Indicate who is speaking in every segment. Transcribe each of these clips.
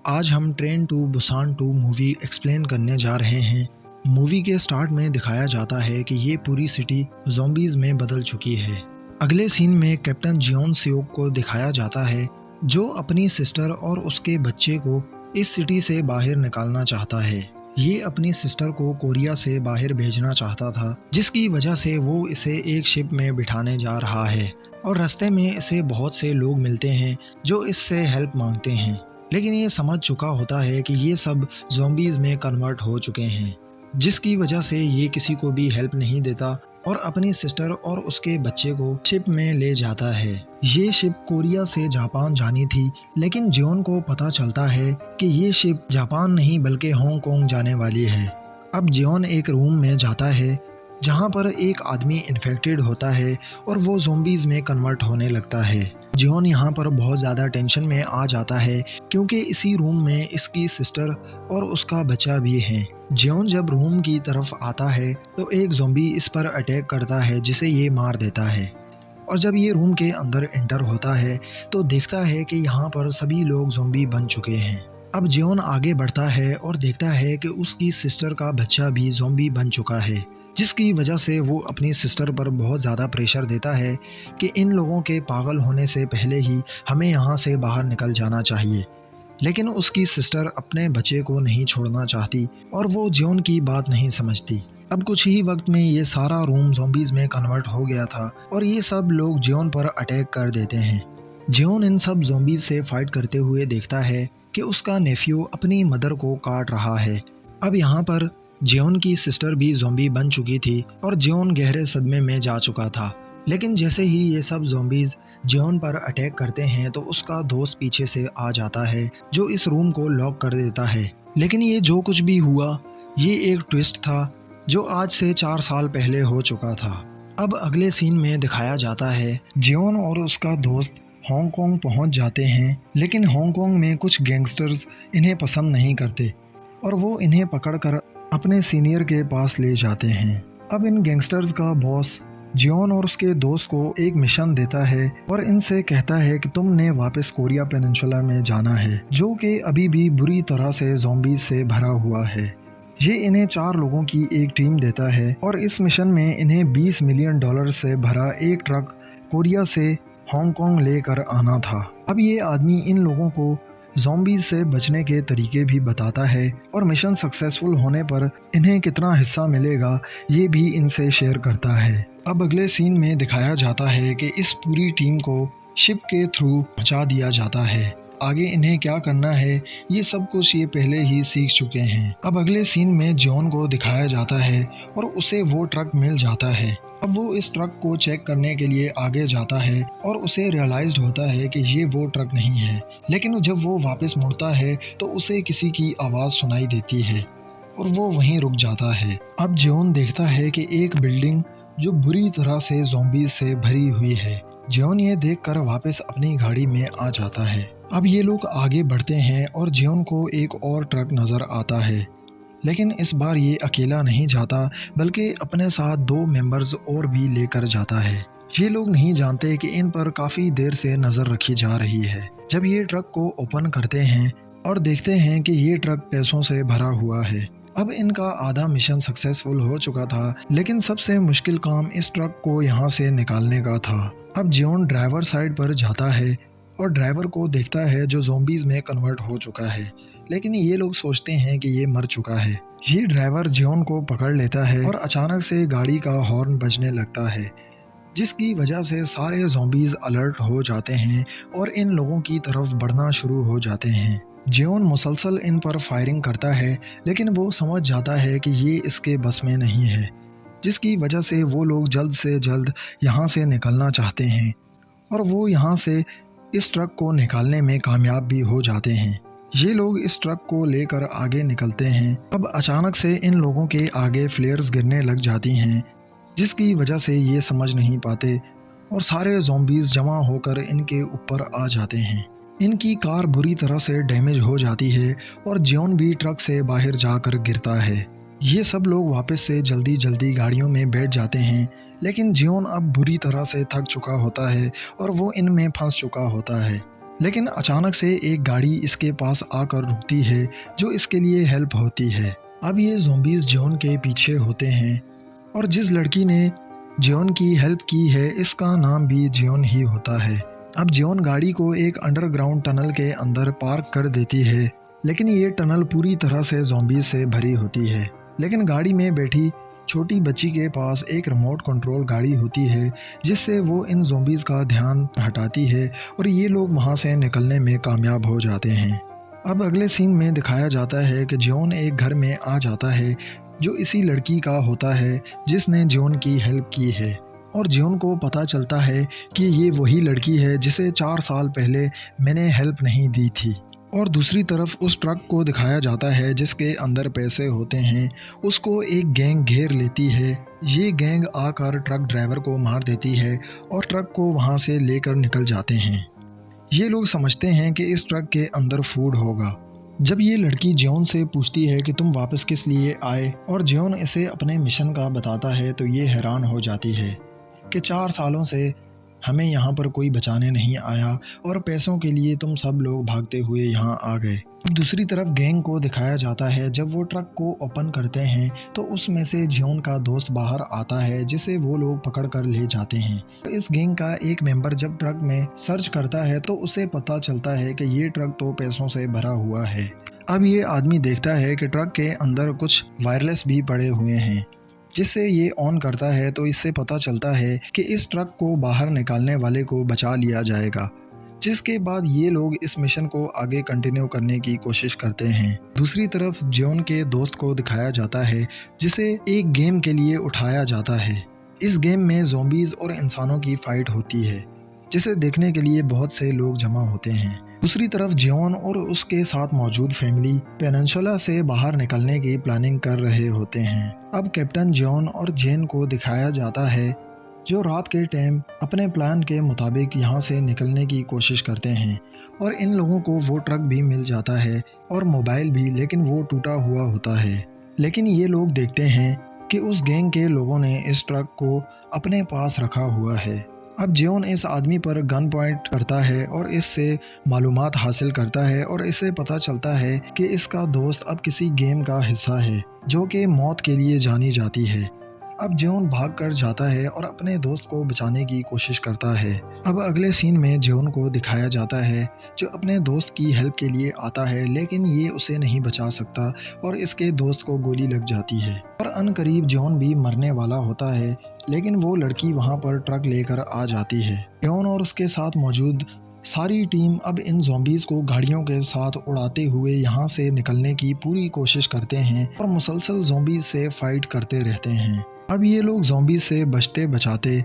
Speaker 1: आज हम train to Busan 2 movie explain करने जा रहे हैं। मूवी के स्टार्ट में दिखाया जाता है कि ये पूरी सिटी ज़ॉम्बीज़ में बदल चुकी है। अगले सीन में कैप्टन जियोन सियोक को दिखाया जाता है जो अपनी सिस्टर और उसके बच्चे को इस सिटी से बाहर निकालना चाहता है। ये अपनी सिस्टर को कोरिया से बाहर भेजना चाहता था, जिसकी वजह से वो इसे एक शिप में बिठाने जा रहा है और रास्ते में इसे बहुत से लोग मिलते हैं जो इससे हेल्प मांगते हैं। लेकिन ये समझ चुका होता है कि ये सब ज़ॉम्बीज़ में कन्वर्ट हो चुके हैं, जिसकी वजह से ये किसी को भी हेल्प नहीं देता और अपनी सिस्टर और उसके बच्चे को शिप में ले जाता है। ये शिप कोरिया से जापान जानी थी, लेकिन जियोन को पता चलता है कि ये शिप जापान नहीं बल्कि हांगकांग जाने वाली है। अब जियोन एक रूम में जाता है जहाँ पर एक आदमी इन्फेक्टेड होता है और वो ज़ॉम्बीज़ में कन्वर्ट होने लगता है। जियोन यहाँ पर बहुत ज़्यादा टेंशन में आ जाता है क्योंकि इसी रूम में इसकी सिस्टर और उसका बच्चा भी है। जियोन जब रूम की तरफ आता है तो एक ज़ॉम्बी इस पर अटैक करता है जिसे ये मार देता है। और जब ये रूम के अंदर एंटर होता है तो देखता है कि यहाँ पर सभी लोग ज़ॉम्बी बन चुके हैं। अब जियोन आगे बढ़ता है और देखता है कि उसकी सिस्टर का बच्चा भी ज़ॉम्बी बन चुका है, जिसकी वजह से वो अपनी सिस्टर पर बहुत ज़्यादा प्रेशर देता है कि इन लोगों के पागल होने से पहले ही हमें यहाँ से बाहर निकल जाना चाहिए। लेकिन उसकी सिस्टर अपने बच्चे को नहीं छोड़ना चाहती और वो जियोन की बात नहीं समझती। अब कुछ ही वक्त में ये सारा रूम ज़ॉम्बीज़ में कन्वर्ट हो गया था और ये सब लोग जियोन पर अटैक कर देते हैं। जियोन इन सब ज़ॉम्बीज़ से फाइट करते हुए देखता है कि उसका नेफ्यू अपनी मदर को काट रहा है। अब यहाँ पर जियोन की सिस्टर भी ज़ॉम्बी बन चुकी थी और जियोन गहरे सदमे में जा चुका था। लेकिन जैसे ही ये सब ज़ॉम्बीज़ जियोन पर अटैक करते हैं तो उसका दोस्त पीछे से आ जाता है जो इस रूम को लॉक कर देता है। लेकिन ये जो कुछ भी हुआ ये एक ट्विस्ट था जो आज से 4 साल पहले हो चुका था। अब अगले सीन में दिखाया जाता है जियोन और उसका दोस्त हांगकांग पहुंच जाते हैं, लेकिन हांगकांग में कुछ गैंगस्टर्स इन्हें पसंद नहीं करते और वो इन्हें पकड़कर अपने सीनियर के पास ले जाते हैं। अब इन गैंगस्टर्स का बॉस जियोन और उसके दोस्त को एक मिशन देता है और इनसे कहता है कि तुमने वापस कोरिया पेनिनसुला में जाना है, जो कि अभी भी बुरी तरह से ज़ॉम्बीज़ से भरा हुआ है। ये इन्हें 4 लोगों की एक टीम देता है और इस मिशन में इन्हें $20 मिलियन से भरा एक ट्रक कोरिया से हांगकांग लेकर आना था। अब ये आदमी इन लोगों को ज़ॉम्बीज़ से बचने के तरीके भी बताता है और मिशन सक्सेसफुल होने पर इन्हें कितना हिस्सा मिलेगा ये भी इनसे शेयर करता है। अब अगले सीन में दिखाया जाता है कि इस पूरी टीम को शिप के थ्रू पहुंचा दिया जाता है। आगे इन्हें क्या करना है ये सब कुछ ये पहले ही सीख चुके हैं। अब अगले सीन में जियोन को दिखाया जाता है और उसे वो ट्रक मिल जाता है। अब वो इस ट्रक को चेक करने के लिए आगे जाता है और उसे रियलाइज्ड होता है कि ये वो ट्रक नहीं है। लेकिन जब वो वापस मुड़ता है तो उसे किसी की आवाज़ सुनाई देती है और वो वहीं रुक जाता है। अब जियोन देखता है कि एक बिल्डिंग जो बुरी तरह से ज़ॉम्बीज़ से भरी हुई है। जियोन ये देखकर वापस अपनी गाड़ी में आ जाता है। अब ये लोग आगे बढ़ते हैं और जियोन को एक और ट्रक नज़र आता है, लेकिन इस बार ये अकेला नहीं जाता बल्कि अपने साथ 2 मेंबर्स और भी लेकर जाता है। ये लोग नहीं जानते कि इन पर काफ़ी देर से नज़र रखी जा रही है। जब ये ट्रक को ओपन करते हैं और देखते हैं कि ये ट्रक पैसों से भरा हुआ है। अब इनका आधा मिशन सक्सेसफुल हो चुका था, लेकिन सबसे मुश्किल काम इस ट्रक को यहाँ से निकालने का था। अब जियोन ड्राइवर साइड पर जाता है और ड्राइवर को देखता है जो ज़ॉम्बीज़ में कन्वर्ट हो चुका है, लेकिन ये लोग सोचते हैं कि ये मर चुका है। ये ड्राइवर जियोन को पकड़ लेता है और अचानक से गाड़ी का हॉर्न बजने लगता है, जिसकी वजह से सारे ज़ॉम्बीज़ अलर्ट हो जाते हैं और इन लोगों की तरफ बढ़ना शुरू हो जाते हैं। जियोन मुसलसल इन पर फायरिंग करता है, लेकिन वो समझ जाता है कि ये इसके बस में नहीं है, जिसकी वजह से वो लोग जल्द से जल्द यहाँ से निकलना चाहते हैं और वो यहाँ से इस ट्रक को निकालने में कामयाब भी हो जाते हैं। ये लोग इस ट्रक को लेकर आगे निकलते हैं। अब अचानक से इन लोगों के आगे फ्लेयर्स गिरने लग जाती हैं, जिसकी वजह से ये समझ नहीं पाते और सारे ज़ॉम्बीज़ जमा होकर इनके ऊपर आ जाते हैं। इनकी कार बुरी तरह से डैमेज हो जाती है और जियोन भी ट्रक से बाहर जाकर गिरता है। ये सब लोग वापस से जल्दी जल्दी गाड़ियों में बैठ जाते हैं, लेकिन जियोन अब बुरी तरह से थक चुका होता है और वो इनमें फंस चुका होता है। लेकिन अचानक से एक गाड़ी इसके पास आकर रुकती है जो इसके लिए हेल्प होती है। अब ये ज़ॉम्बीज़ जॉन के पीछे होते हैं और जिस लड़की ने जॉन की हेल्प की है इसका नाम भी जॉन ही होता है। अब जॉन गाड़ी को एक अंडरग्राउंड टनल के अंदर पार्क कर देती है, लेकिन ये टनल पूरी तरह से ज़ॉम्बीज़ से भरी होती है। लेकिन गाड़ी में बैठी छोटी बच्ची के पास एक रिमोट कंट्रोल गाड़ी होती है जिससे वो इन ज़ॉम्बीज़ का ध्यान हटाती है और ये लोग वहाँ से निकलने में कामयाब हो जाते हैं। अब अगले सीन में दिखाया जाता है कि जॉन एक घर में आ जाता है जो इसी लड़की का होता है जिसने जॉन की हेल्प की है, और जॉन को पता चलता है कि ये वही लड़की है जिसे 4 साल पहले मैंने हेल्प नहीं दी थी। और दूसरी तरफ उस ट्रक को दिखाया जाता है जिसके अंदर पैसे होते हैं, उसको एक गैंग घेर लेती है। ये गैंग आकर ट्रक ड्राइवर को मार देती है और ट्रक को वहाँ से लेकर निकल जाते हैं। ये लोग समझते हैं कि इस ट्रक के अंदर फूड होगा। जब ये लड़की जॉन से पूछती है कि तुम वापस किस लिए आए और जॉन इसे अपने मिशन का बताता है तो ये हैरान हो जाती है कि 4 सालों से हमें यहाँ पर कोई बचाने नहीं आया और पैसों के लिए तुम सब लोग भागते हुए यहाँ आ गए। दूसरी तरफ गैंग को दिखाया जाता है जब वो ट्रक को ओपन करते हैं तो उसमें से जॉन का दोस्त बाहर आता है जिसे वो लोग पकड़ कर ले जाते हैं। इस गैंग का एक मेंबर जब ट्रक में सर्च करता है तो उसे पता चलता है कि ये ट्रक तो पैसों से भरा हुआ है। अब ये आदमी देखता है कि ट्रक के अंदर कुछ वायरलेस भी पड़े हुए हैं, जिससे ये ऑन करता है तो इससे पता चलता है कि इस ट्रक को बाहर निकालने वाले को बचा लिया जाएगा। जिसके बाद ये लोग इस मिशन को आगे कंटिन्यू करने की कोशिश करते हैं। दूसरी तरफ जॉन के दोस्त को दिखाया जाता है जिसे एक गेम के लिए उठाया जाता है। इस गेम में ज़ॉम्बीज़ और इंसानों की फाइट होती है जिसे देखने के लिए बहुत से लोग जमा होते हैं। दूसरी तरफ जॉन और उसके साथ मौजूद फैमिली पेनिनसुला से बाहर निकलने की प्लानिंग कर रहे होते हैं। अब कैप्टन जॉन और जेन को दिखाया जाता है जो रात के टाइम अपने प्लान के मुताबिक यहाँ से निकलने की कोशिश करते हैं और इन लोगों को वो ट्रक भी मिल जाता है और मोबाइल भी, लेकिन वो टूटा हुआ होता है। लेकिन ये लोग देखते हैं कि उस गैंग के लोगों ने इस ट्रक को अपने पास रखा हुआ है। अब जॉन इस आदमी पर गन पॉइंट करता है और इससे मालूमात हासिल करता है और इसे पता चलता है कि इसका दोस्त अब किसी गेम का हिस्सा है जो कि मौत के लिए जानी जाती है। अब जॉन भाग कर जाता है और अपने दोस्त को बचाने की कोशिश करता है। अब अगले सीन में जॉन को दिखाया जाता है जो अपने दोस्त की हेल्प के लिए आता है, लेकिन ये उसे नहीं बचा सकता और इसके दोस्त को गोली लग जाती है और अनकरीब जॉन भी मरने वाला होता है, लेकिन वो लड़की वहाँ पर ट्रक लेकर आ जाती है। जॉन और उसके साथ मौजूद सारी टीम अब इन ज़ॉम्बीज़ को गाड़ियों के साथ उड़ाते हुए यहाँ से निकलने की पूरी कोशिश करते हैं और मुसलसल ज़ॉम्बीज़ से फाइट करते रहते हैं। अब ये लोग ज़ॉम्बीज़ से बचते बचाते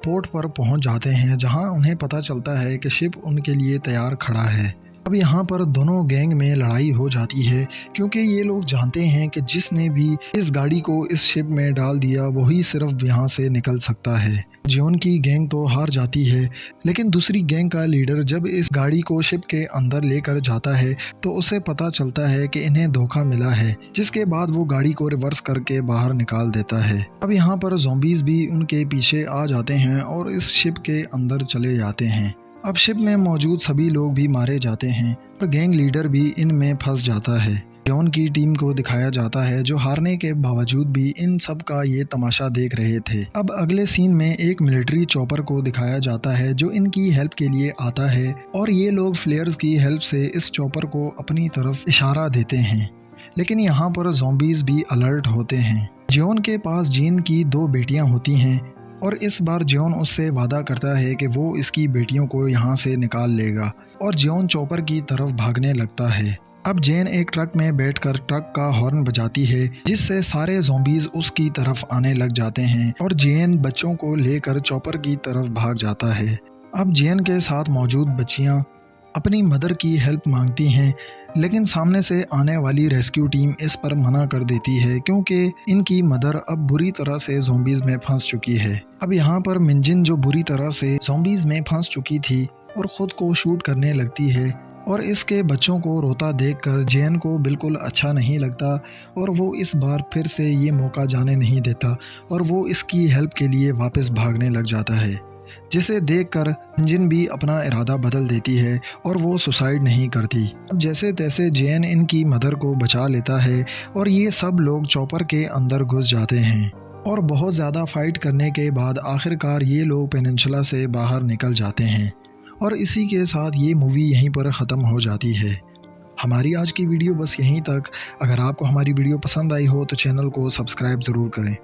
Speaker 1: पोर्ट पर पहुँच जाते हैं जहाँ उन्हें पता चलता है कि शिप उनके लिए तैयार खड़ा है। अब यहाँ पर दोनों गैंग में लड़ाई हो जाती है क्योंकि ये लोग जानते हैं कि जिसने भी इस गाड़ी को इस शिप में डाल दिया वही सिर्फ यहाँ से निकल सकता है। जॉन की गैंग तो हार जाती है, लेकिन दूसरी गैंग का लीडर जब इस गाड़ी को शिप के अंदर लेकर जाता है तो उसे पता चलता है कि इन्हें धोखा मिला है, जिसके बाद वो गाड़ी को रिवर्स करके बाहर निकाल देता है। अब यहाँ पर ज़ॉम्बीज़ भी उनके पीछे आ जाते हैं और इस शिप के अंदर चले जाते हैं। अब शिप में मौजूद सभी लोग भी मारे जाते हैं और गैंग लीडर भी इनमें फंस जाता है। जॉन की टीम को दिखाया जाता है जो हारने के बावजूद भी इन सब का ये तमाशा देख रहे थे। अब अगले सीन में एक मिलिट्री चॉपर को दिखाया जाता है जो इनकी हेल्प के लिए आता है और ये लोग फ्लेयर्स की हेल्प से इस चॉपर को अपनी तरफ इशारा देते हैं, लेकिन यहाँ पर ज़ॉम्बीज़ भी अलर्ट होते हैं। जॉन के पास जीन की 2 बेटियाँ होती हैं और इस बार जॉन उससे वादा करता है कि वो इसकी बेटियों को यहाँ से निकाल लेगा और जॉन चॉपर की तरफ भागने लगता है। अब जेन एक ट्रक में बैठकर ट्रक का हॉर्न बजाती है जिससे सारे ज़ॉम्बीज़ उसकी तरफ आने लग जाते हैं और जेन बच्चों को लेकर चॉपर की तरफ भाग जाता है। अब जेन के साथ मौजूद बच्चियाँ अपनी मदर की हेल्प मांगती हैं, लेकिन सामने से आने वाली रेस्क्यू टीम इस पर मना कर देती है क्योंकि इनकी मदर अब बुरी तरह से ज़ॉम्बीज़ में फंस चुकी है। अब यहाँ पर मिंजिन जो बुरी तरह से ज़ॉम्बीज़ में फंस चुकी थी और ख़ुद को शूट करने लगती है और इसके बच्चों को रोता देखकर जेन को बिल्कुल अच्छा नहीं लगता और वो इस बार फिर से ये मौका जाने नहीं देता और वो इसकी हेल्प के लिए वापस भागने लग जाता है। जिसे देखकर जिन भी अपना इरादा बदल देती है और वो सुसाइड नहीं करती। अब जैसे तैसे जेन इनकी मदर को बचा लेता है और ये सब लोग चॉपर के अंदर घुस जाते हैं और बहुत ज़्यादा फाइट करने के बाद आखिरकार ये लोग पेनिनसुला से बाहर निकल जाते हैं और इसी के साथ ये मूवी यहीं पर ख़त्म हो जाती है। हमारी आज की वीडियो बस यहीं तक। अगर आपको हमारी वीडियो पसंद आई हो तो चैनल को सब्सक्राइब ज़रूर करें।